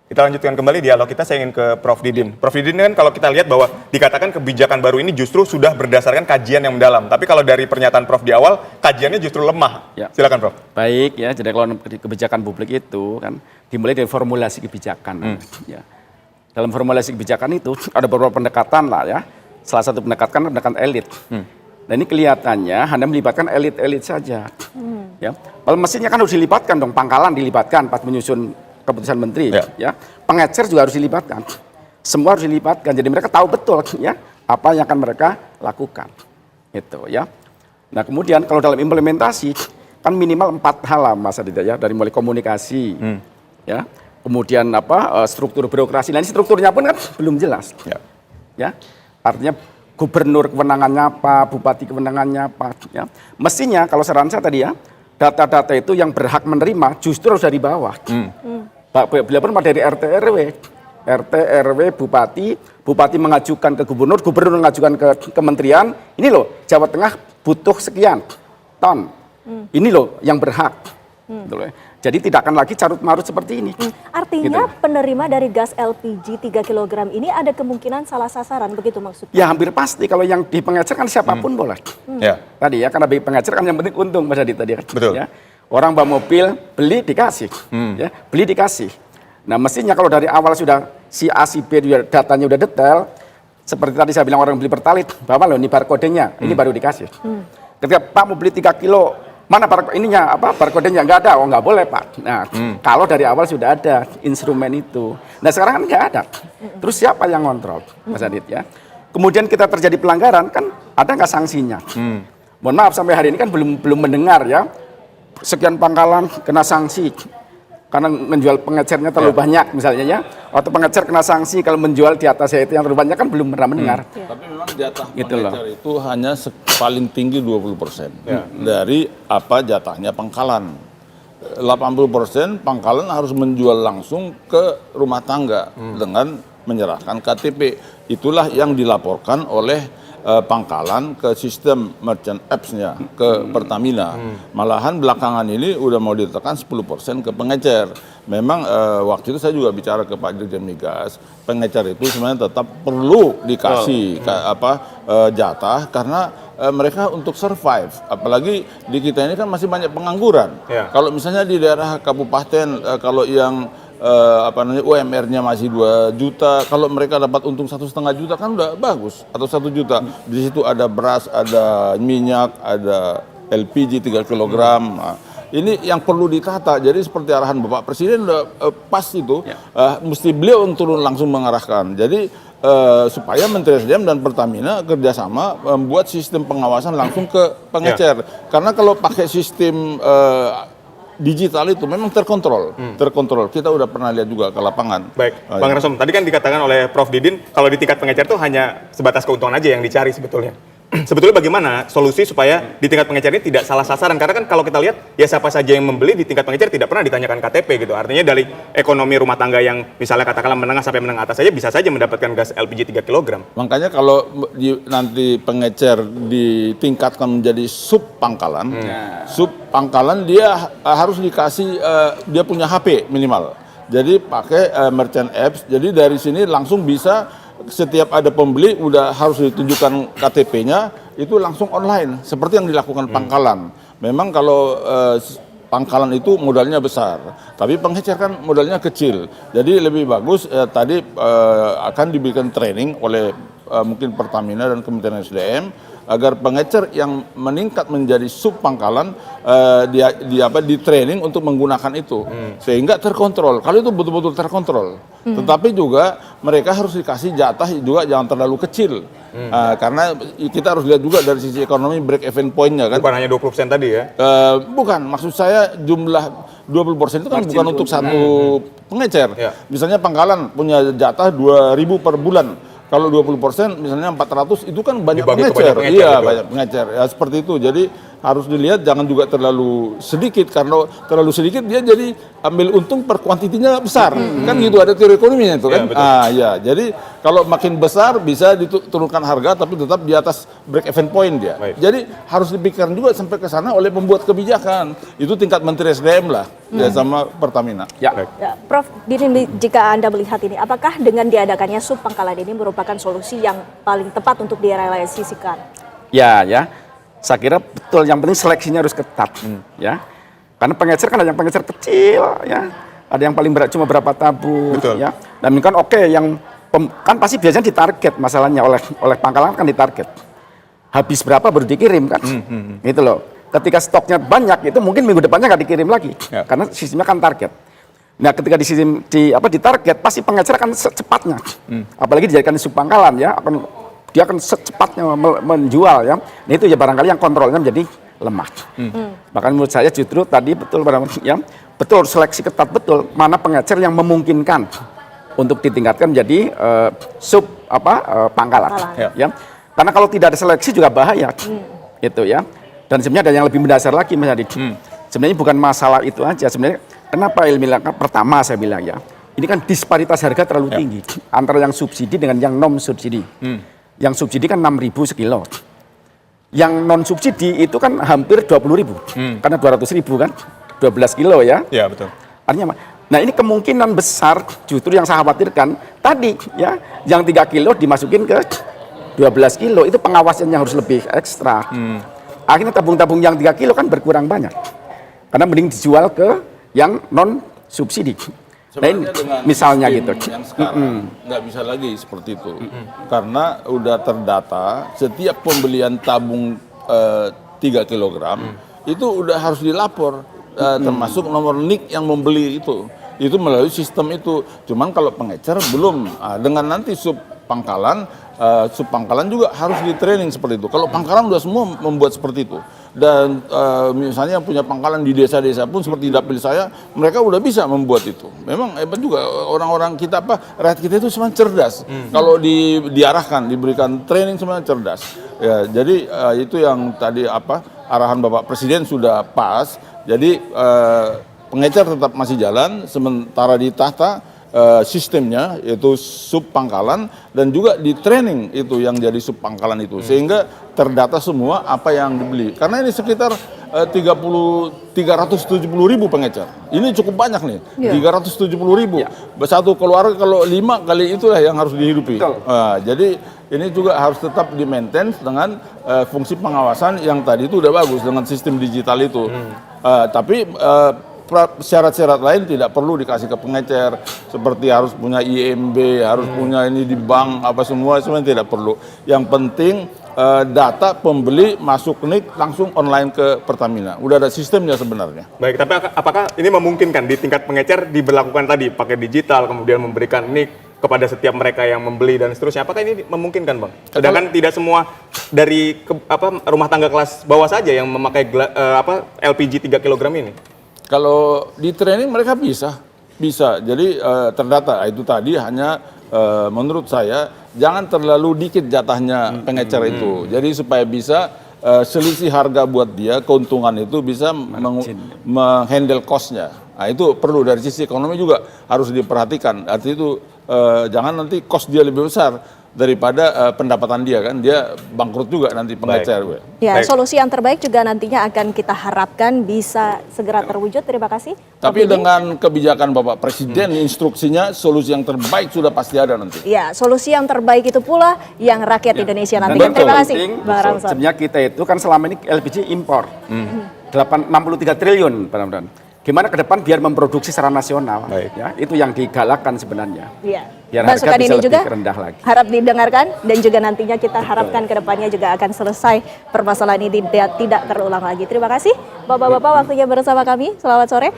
Kita lanjutkan kembali dialog kita, saya ingin ke Prof. Didin. Prof. Didin kan kalau kita lihat bahwa dikatakan kebijakan baru ini justru sudah berdasarkan kajian yang mendalam. Tapi kalau dari pernyataan Prof. di awal, kajiannya justru lemah. Ya. Silakan Prof. Baik ya, jadi kalau kebijakan publik itu kan dimulai dari formulasi kebijakan. Ya. Dalam formulasi kebijakan itu ada beberapa pendekatan lah ya. Salah satu pendekatan elit. Nah ini kelihatannya hanya melibatkan elit-elit saja. Ya. Kalau mestinya kan harus dilibatkan dong, Pangkalan dilibatkan pas menyusun keputusan menteri, ya. Pengecer juga harus dilibatkan. Semua harus dilibatkan. Jadi mereka tahu betul ya apa yang akan mereka lakukan. Gitu ya. Nah, kemudian kalau dalam implementasi kan minimal 4 hal lah Mas Aditya ya, dari mulai komunikasi ya. Kemudian struktur birokrasi. Nah, ini strukturnya pun kan belum jelas. Ya. Artinya gubernur kewenangannya apa, bupati kewenangannya apa ya. Mestinya kalau saran saya tadi ya, data-data itu yang berhak menerima justru harus dari bawah. Bila pun dari RT RW, bupati mengajukan ke gubernur mengajukan ke kementerian, ini loh Jawa Tengah butuh sekian ton, ini loh yang berhak. Jadi tidak akan lagi carut-marut seperti ini. Artinya gitu. penerima dari gas LPG 3 kg ini ada kemungkinan salah sasaran, begitu maksudnya? Ya hampir pasti, kalau yang di pengecer kan siapapun boleh. Ya. Tadi ya, karena bagi pengecer kan yang penting untung Mas Adit tadi. Betul. Ya. Orang bawa mobil, beli dikasih. Ya, beli dikasih. Nah mestinya kalau dari awal sudah si A, si B datanya udah detail, seperti tadi saya bilang orang beli Pertalite, bawa loh ini barcode-nya, ini baru dikasih. Ketika Pak mau beli 3 kilo, mana barcode-nya nggak ada, oh nggak boleh Pak. Nah kalau dari awal sudah ada instrumen itu. Nah sekarang kan nggak ada. Terus siapa yang ngontrol, Mas Adit ya? Kemudian kita terjadi pelanggaran, kan ada nggak sanksinya? Mohon maaf sampai hari ini kan belum mendengar ya. Sekian Pangkalan kena sanksi karena menjual pengecernya terlalu banyak misalnya ya, atau pengecer kena sanksi kalau menjual di atasnya itu yang terlalu banyak, kan belum pernah mendengar. Tapi memang jatah Gitu pengecer itu hanya paling tinggi 20% dari apa jatahnya Pangkalan. 80% Pangkalan harus menjual langsung ke rumah tangga dengan menyerahkan KTP. Itulah yang dilaporkan oleh Pangkalan ke sistem merchant apps-nya, ke Pertamina. Malahan belakangan ini udah mau ditekan 10% ke pengecer. Memang waktu itu saya juga bicara ke Pak Dirjen Migas, pengecer itu sebenarnya tetap perlu dikasih jatah karena mereka untuk survive. Apalagi di kita ini kan masih banyak pengangguran. Kalau misalnya di daerah kabupaten, kalau yang UMR-nya masih 2 juta, kalau mereka dapat untung 1,5 juta kan udah bagus, atau 1 juta. Di situ ada beras, ada minyak, ada LPG 3 kg. Nah, ini yang perlu ditata. Jadi seperti arahan Bapak Presiden udah pas itu, mesti beliau turun langsung mengarahkan. Jadi supaya Menteri SDM dan Pertamina kerjasama membuat sistem pengawasan langsung ke pengecer. Karena kalau pakai sistem digital itu memang terkontrol. Kita udah pernah lihat juga ke lapangan. Baik, Bang Rasom, tadi kan dikatakan oleh Prof. Didin, kalau di tingkat pengecer itu hanya sebatas keuntungan aja yang dicari sebetulnya. Sebetulnya bagaimana solusi supaya di tingkat pengecer ini tidak salah sasaran? Karena kan kalau kita lihat, ya siapa saja yang membeli di tingkat pengecer tidak pernah ditanyakan KTP gitu. Artinya dari ekonomi rumah tangga yang misalnya katakanlah menengah sampai menengah atas saja bisa saja mendapatkan gas LPG 3 kg. Makanya kalau nanti pengecer ditingkatkan menjadi sub Pangkalan, dia harus dikasih, dia punya HP minimal. Jadi pakai merchant apps, jadi dari sini langsung bisa setiap ada pembeli udah harus ditunjukkan KTP-nya, itu langsung online seperti yang dilakukan Pangkalan. Memang kalau Pangkalan itu modalnya besar, tapi pengecer kan modalnya kecil. Jadi lebih bagus tadi akan diberikan training oleh mungkin Pertamina dan Kementerian SDM agar pengecer yang meningkat menjadi sub Pangkalan di training untuk menggunakan itu sehingga terkontrol. Kalau itu betul-betul terkontrol. Tetapi juga mereka harus dikasih jatah juga jangan terlalu kecil. Karena kita harus lihat juga dari sisi ekonomi break even point-nya kan. Bukan hanya 20% tadi ya? Bukan, maksud saya jumlah 20% itu kan bukan untuk satu pengecer. Misalnya Pangkalan punya jatah 2.000 per bulan. Kalau 20% misalnya 400 itu kan banyak pengecer. Iya, banyak pengecer. Ya seperti itu. Jadi harus dilihat jangan juga terlalu sedikit, karena terlalu sedikit dia jadi ambil untung per kuantitinya besar. Kan gitu, ada teori ekonominya itu kan. Ya, jadi kalau makin besar bisa diturunkan harga tapi tetap di atas break even point dia. Jadi harus dipikirkan juga sampai ke sana oleh pembuat kebijakan. Itu tingkat Menteri SDM lah ya sama Pertamina. Ya, Prof Didin, jika Anda melihat ini, apakah dengan diadakannya sub pangkalan ini merupakan solusi yang paling tepat untuk direalisasikan? Ya, saya kira betul. Yang penting seleksinya harus ketat, ya. Karena pengecer kan ada yang pengecer kecil, ya. Ada yang paling berat cuma berapa tabung, ya. Dan ini kan yang kan pasti biasanya ditarget masalahnya oleh pangkalan kan ditarget. Habis berapa baru dikirim kan, gitu loh. Ketika stoknya banyak itu mungkin minggu depannya nggak dikirim lagi, karena sistemnya kan target. Nah, ketika di target pasti pengecer akan secepatnya, apalagi dijadikan sub pangkalan ya, dia akan secepatnya menjual ya. Nah, itu ya barangkali yang kontrolnya menjadi lemah. Bahkan menurut saya justru tadi betul seleksi ketat betul mana pengecer yang memungkinkan untuk ditingkatkan menjadi pangkalan. Ya. Karena kalau tidak ada seleksi juga bahaya, gitu ya. Dan sebenarnya ada yang lebih mendasar lagi, Mas Adi. Sebenarnya bukan masalah itu aja. Sebenarnya kenapa pertama saya bilang ya, ini kan disparitas harga terlalu tinggi antara yang subsidi dengan yang non subsidi. Yang subsidi kan 6.000 sekilo. Yang non subsidi itu kan hampir 20.000. Karena 200.000 kan, 12 kilo ya. Iya, betul. Artinya nah ini kemungkinan besar justru yang saya khawatirkan tadi ya, yang 3 kilo dimasukin ke 12 kilo, itu pengawasannya harus lebih ekstra. Akhirnya tabung-tabung yang 3 kilo kan berkurang banyak. Karena mending dijual ke yang non subsidi. Nah, ini, misalnya gitu. Yang sekarang nggak bisa lagi seperti itu. Karena udah terdata setiap pembelian tabung 3 kilogram itu udah harus dilapor, termasuk nomor NIK yang membeli itu melalui sistem itu. Cuman kalau pengecer belum. Dengan nanti sub pangkalan juga harus di training seperti itu. Kalau pangkalan udah semua membuat seperti itu. Dan misalnya yang punya pangkalan di desa-desa pun seperti dapil saya, mereka udah bisa membuat itu. Memang hebat juga orang-orang kita, rakyat kita itu sebenarnya cerdas. Kalau diarahkan, diberikan training sebenarnya cerdas. Ya, jadi itu yang tadi arahan Bapak Presiden sudah pas. Jadi pengecer tetap masih jalan, sementara ditata sistemnya yaitu sub pangkalan dan juga di training itu yang jadi sub pangkalan itu, sehingga terdata semua apa yang dibeli. Karena ini sekitar 370.000 pengecer. Ini cukup banyak nih, 370.000. Satu keluarga kalau 5 kali itulah yang harus dihidupi. Jadi ini juga harus tetap di-maintain dengan fungsi pengawasan yang tadi itu udah bagus dengan sistem digital itu. Tapi syarat-syarat lain tidak perlu dikasih ke pengecer, seperti harus punya IMB, harus punya ini di bank, semua tidak perlu. Yang penting data pembeli masuk NIK langsung online ke Pertamina. Udah ada sistemnya sebenarnya. Baik, tapi apakah ini memungkinkan di tingkat pengecer diberlakukan tadi pakai digital, kemudian memberikan NIK kepada setiap mereka yang membeli dan seterusnya? Apakah ini memungkinkan, Bang? Sedangkan tidak semua dari rumah tangga kelas bawah saja yang memakai LPG 3 kg ini. Kalau di training mereka bisa. Jadi terdata. Itu tadi hanya menurut saya jangan terlalu dikit jatahnya pengecer itu. Jadi supaya bisa selisih harga buat dia, keuntungan itu bisa menghandle cost-nya. Nah, itu perlu dari sisi ekonomi juga harus diperhatikan. Artinya itu jangan nanti cost dia lebih besar daripada pendapatan dia, kan dia bangkrut juga nanti pengecer. Ya, solusi yang terbaik juga nantinya akan kita harapkan bisa segera terwujud. Terima kasih. Tapi dengan kebijakan Bapak Presiden, instruksinya solusi yang terbaik sudah pasti ada nanti. Ya, solusi yang terbaik itu pula yang rakyat Indonesia nantikan. Terima kasih, Bang Ramson. Sebenarnya kita itu kan selama ini LPG impor, 63 triliun, Pak. Gimana ke depan biar memproduksi secara nasional, ya itu yang digalakkan sebenarnya. Iya. Biar harga bisa lebih rendah lagi. Harap didengarkan dan juga nantinya kita harapkan ke depannya juga akan selesai permasalahan ini tidak terulang lagi. Terima kasih Bapak-bapak waktunya bersama kami. Selamat sore.